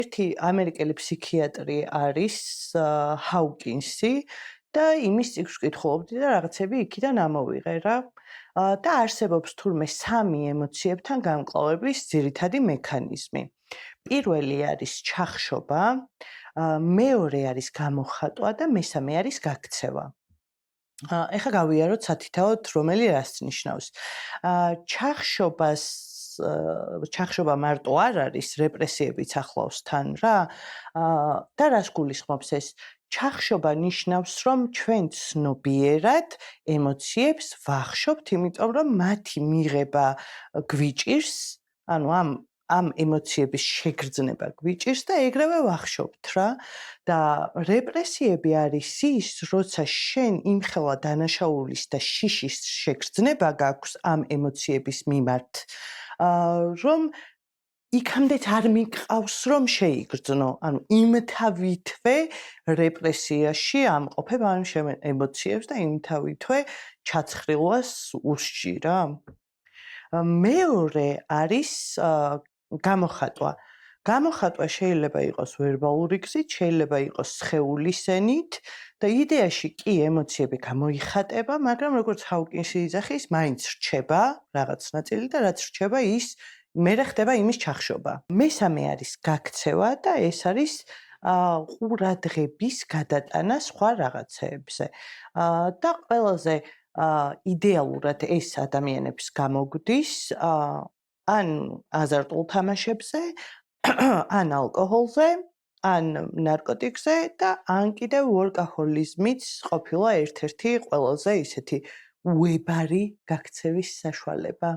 ერთი ამერიკელი ფსიქიატრი არის ჰაუკინსი და იმის წიგნს ვკითხულობდი და რაღაცები იქიდან ამოვიღე რა. და არსებობს თურმე 3 ემოციებთან გამკლავების ძირითადი მექანიზმი. პირველი არის ჩახშობა, მეორე არის გამოხატვა და მესამე არის გაქცევა. ეხლა გავიაროთ სათითაოდ რომელი რას ნიშნავს. ჩახშობა მარტო არ არის, რეპრესიებიც ახლავს თან რა. და რას გულისხმობს ეს? ჩახშობა ნიშნავს, რომ ჩვენ ცნობიერად ემოციებს ვახშობთ, იმიტომ რომ მათი მიღება გვიჭირს, ანუ ამ ემოციების შეგრძნება გვიჭირს და ეგრევე ვახშობთ რა. და რეპრესიები არის ის, როცა შენ იმხელა დანაშაულის და შიშის შეგრძნება გაქვს ამ ემოციების მიმართ, რომ იქამდეც არ მიყავს რომ შეიგრძნო, ანუ იმთავითვე რეპრესიაში ამყოფებ ამ ემოციებს და იმთავითვე ჩაცხრილვას უსჯი რა. მეორე არის გამოხატვა. გამოხატვა შეიძლება იყოს ვერბალური გზით, შეიძლება იყოს სხეულის ენით და იდეაში კი ემოციები გამოიხატება, მაგრამ როგორც ჰაუკინსი იძახის, მაინც რჩება რაღაც ნაწილი და რაც რჩება ის მერე ხდება იმის ჩახშობა. მესამე არის გაქცევა და ეს არის ყურადღების გადატანა სხვა რაღაცეებზე. და ყველაზე იდეალურად ეს ადამიანებს გამოგვდის ან აზარტულ თამაშებზე, ან ალკოჰოლზე, ან ნარკოტიკზე და ან კიდევ ვორკაჰოლიზმიც ყოფილა ერთ-ერთი ყველაზე ისეთი უებარი გაქცევის საშუალება.